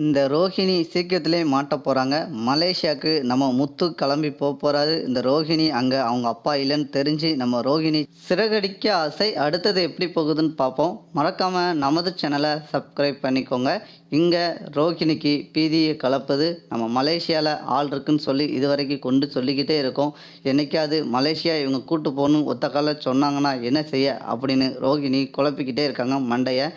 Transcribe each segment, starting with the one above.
இந்த ரோஹிணி சீக்கிரத்திலே மாட்ட போறாங்க. மலேசியாவுக்கு நம்ம முத்து கிளம்பி போறாரு. இந்த ரோஹிணி அங்க அவங்க அப்பா இல்லன்னு தெரிஞ்சு, நம்ம ரோஹிணி சிறகடிக்க ஆசை. அடுத்தது எப்படி போகுதுன்னு பார்ப்போம். மறக்காம நமது சேனல சப்ஸ்கிரைப் பண்ணிக்கோங்க. இங்க ரோஹிணிக்கு பீதிய கலப்புது. நம்ம மலேசியால ஆள் இருக்குன்னு சொல்லி இதுவரைக்கும் கொண்டு சொல்லிக்கிட்டே இருக்கோம். என்னைக்காவது மலேசியா இவங்க கூட்டு போகணும்னு ஒத்த கால்ல சொன்னாங்கன்னா என்ன செய்ய? அப்படின்னு ரோஹிணி குழப்பிக்கிட்டே இருக்காங்க மண்டைய.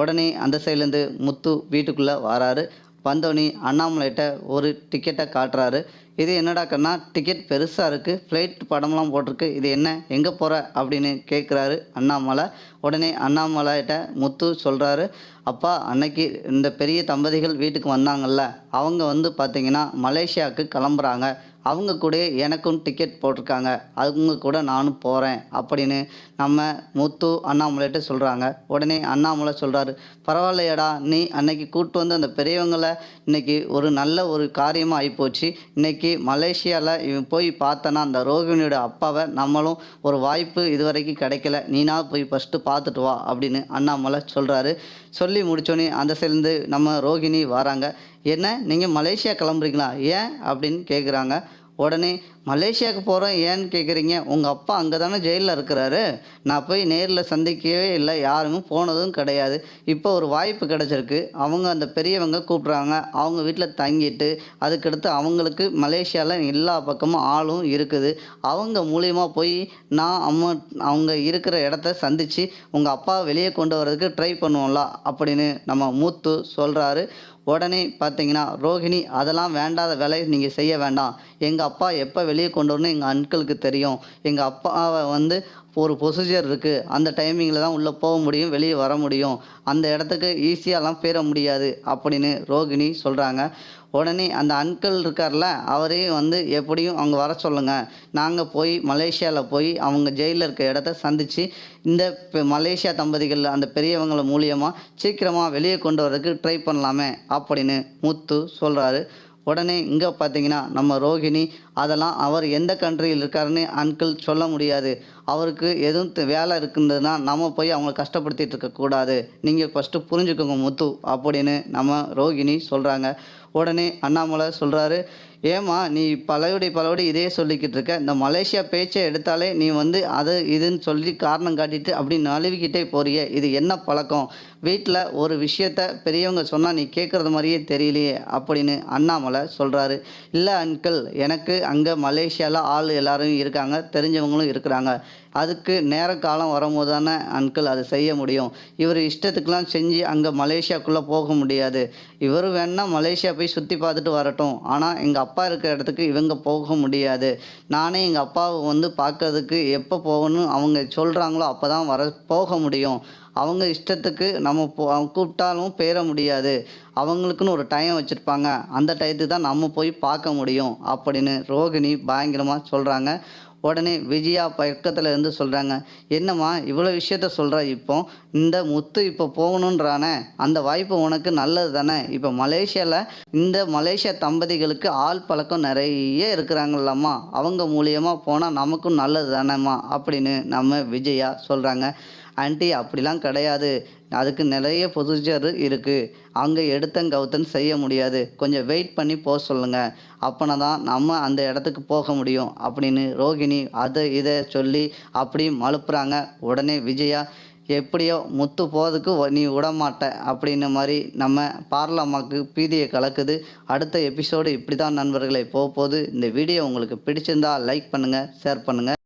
உடனே அந்த சைட்லேருந்து முத்து வீட்டுக்குள்ளே வராரு. வந்தோடனே அண்ணாமலைகிட்ட ஒரு டிக்கெட்டை காட்டுறாரு. இது என்னடா கண்ணா, டிக்கெட் பெருசாக இருக்குது, ஃப்ளைட் படம்லாம் போட்டிருக்கு, இது என்ன, எங்கே போகிற அப்படின்னு கேட்குறாரு அண்ணாமலை. உடனே அண்ணாமலைகிட்ட முத்து சொல்கிறாரு, அப்பா அன்னைக்கு இந்த பெரிய தம்பதிகள் வீட்டுக்கு வந்தாங்கல்ல, அவங்க வந்து பார்த்திங்கன்னா மலேசியாவுக்கு கிளம்புறாங்க, அவங்க கூட எனக்கும் டிக்கெட் போட்டிருக்காங்க, அவங்க கூட நானும் போகிறேன் அப்படின்னு நம்ம முத்து அண்ணாமலைகிட்ட சொல்கிறாங்க. உடனே அண்ணாமலை சொல்கிறாரு, பரவாயில்லையடா, நீ அன்னைக்கு கூப்பிட்டு வந்து அந்த பெரியவங்களை இன்னைக்கு ஒரு நல்ல ஒரு காரியமாக ஆகிப்போச்சு. இன்னைக்கு மலேசியாவில் இவன் போய் பார்த்தனா அந்த ரோகிணியோட அப்பாவை நம்மளும் ஒரு வாய்ப்பு இதுவரைக்கும் கிடைக்கல, நீனா போய் ஃபஸ்ட்டு பார்த்துட்டு வா அப்படின்னு அண்ணாமலை சொல்கிறாரு. சொல்லி முடித்தோடனே அந்த சைட்லேருந்து நம்ம ரோகிணி வராங்க. என்ன, நீங்கள் மலேசியா கிளம்புறீங்களா, ஏன் அப்படின்னு கேட்குறாங்க. உடனே மலேசியாவுக்கு போகிறோம் ஏன்னு கேட்குறீங்க, உங்கள் அப்பா அங்கே தானே ஜெயிலில் இருக்கிறாரு, நான் போய் நேரில் சந்திக்கவே இல்லை, யாருமே போனதும் கிடையாது. இப்போ ஒரு வாய்ப்பு கிடச்சிருக்கு, அவங்க அந்த பெரியவங்க கூப்பிட்றாங்க, அவங்க வீட்டில் தங்கிட்டு அதுக்கடுத்து அவங்களுக்கு மலேசியாவில் எல்லா பக்கமும் ஆளும் இருக்குது, அவங்க மூலியமாக போய் நான் அவங்க இருக்கிற இடத்த சந்தித்து உங்கள் அப்பா வெளியே கொண்டு வர்றதுக்கு ட்ரை பண்ணுவோம்ல அப்படின்னு நம்ம மூத்து சொல்கிறாரு. உடனே பார்த்தீங்கன்னா ரோஹிணி, அதெல்லாம் வேண்டாத வேலை நீங்கள் செய்ய வேண்டாம், எங்கள் அப்பா எப்போ வெளியே கொண்டு வரணும் எங்கள் அன்களுக்கு தெரியும், எங்கள் அப்பாவை வந்து ஒரு ப்ரொசீஜர் இருக்குது, அந்த டைமிங்கில் தான் உள்ளே போக முடியும், வெளியே வர முடியும், அந்த இடத்துக்கு ஈஸியாலாம் போயிட முடியாது அப்படின்னு ரோகிணி சொல்கிறாங்க. உடனே அந்த அன்கிள் இருக்கார்ல, அவரையும் வந்து எப்படியும் அவங்க வர சொல்லுங்கள், நாங்கள் போய் மலேசியாவில் போய் அவங்க ஜெயிலில் இருக்க இடத்த சந்தித்து இந்த மலேசியா தம்பதிகள் அந்த பெரியவங்கள மூலியமாக சீக்கிரமாக வெளியே கொண்டு வரதுக்கு ட்ரை பண்ணலாமே அப்படின்னு முத்து சொல்கிறாரு. உடனே இங்கே பார்த்தீங்கன்னா நம்ம ரோகிணி, அதெல்லாம் அவர் எந்த கண்ட்ரியில் இருக்காருன்னு அன்கிள் சொல்ல முடியாது, அவருக்கு எதுவும் வேலை இருக்குன்றதுனா நம்ம போய் அவங்கள கஷ்டப்படுத்திட்டு இருக்கக்கூடாது, நீங்கள் ஃபஸ்ட்டு புரிஞ்சுக்கோங்க முத்து அப்படின்னு நம்ம ரோகிணி சொல்கிறாங்க. உடனே அண்ணாமலை சொல்கிறாரு, ஏம்மா நீ பலபடி இதே சொல்லிக்கிட்டு இருக்க, இந்த மலேசியா பேச்சை எடுத்தாலே நீ வந்து அது இதுன்னு சொல்லி காரணம் காட்டிட்டு அப்படி நழுவிக்கிட்டே போறியே, இது என்ன பழக்கம், வீட்டில் ஒரு விஷயத்த பெரியவங்க சொன்னால் நீ கேட்குறது மாதிரியே தெரியலையே அப்படின்னு அண்ணாமலை சொல்கிறாரு. இல்லை அன்கிள், எனக்கு அங்கே மலேசியாவில் ஆள் எல்லாரும் இருக்காங்க, தெரிஞ்சவங்களும் இருக்கிறாங்க, அதுக்கு நேர காலம் வரும்போது தானே அன்கிள் அதை செய்ய முடியும், இவர் இஷ்டத்துக்கெலாம் செஞ்சு அங்கே மலேசியாவுக்குள்ளே போக முடியாது, இவர் வேணால் மலேசியா போய் சுற்றி பார்த்துட்டு வரட்டும், ஆனால் எங்கள் அப்பா இருக்கிற இடத்துக்கு இவங்க போக முடியாது, நானே எங்கள் அப்பாவை வந்து பார்க்கறதுக்கு எப்போ போகணும் அவங்க சொல்கிறாங்களோ அப்போ தான் போக முடியும், அவங்க இஷ்டத்துக்கு நம்ம கூப்பிட்டாலும் போயிட முடியாது, அவங்களுக்குன்னு ஒரு டைம் வச்சுருப்பாங்க, அந்த டயத்துக்கு தான் நம்ம போய் பார்க்க முடியும் அப்படின்னு ரோகிணி பயங்கரமாக சொல்கிறாங்க. உடனே விஜயா பக்கத்தில் இருந்து சொல்கிறாங்க, என்னம்மா இவ்வளோ விஷயத்த சொல்கிற, இப்போ இந்த முத்து இப்போ போகணுன்றானே, அந்த வாய்ப்பு உனக்கு நல்லது தானே, இப்போ மலேசியாவில் இந்த மலேசியா தம்பதிகளுக்கு ஆள் பழக்கம் நிறைய இருக்கிறாங்கல்லம்மா, அவங்க மூலியமாக போனால் நமக்கும் நல்லது தானேம்மா அப்படின்னு நம்ம விஜயா சொல்கிறாங்க. ஆன்ட்டி அப்படிலாம் கிடையாது, அதுக்கு நிறைய ப்ரொசீஜர் இருக்குது, அங்கே எடுத்தன் கவுத்தன் செய்ய முடியாது, கொஞ்சம் வெயிட் பண்ணி போக சொல்லுங்கள், அப்போனா தான் நம்ம அந்த இடத்துக்கு போக முடியும் அப்படின்னு ரோகிணி அதை இதை சொல்லி அப்படி மழுப்புறாங்க. உடனே விஜயா, எப்படியோ முத்து போகிறதுக்கு நீ விடமாட்ட அப்படின்ன மாதிரி நம்ம பார்லமாக்கு பீதியை கலக்குது. அடுத்த எபிசோடு இப்படி தான் நண்பர்களை போகுது. இந்த வீடியோ உங்களுக்கு பிடிச்சிருந்தா லைக் பண்ணுங்கள், ஷேர் பண்ணுங்கள்.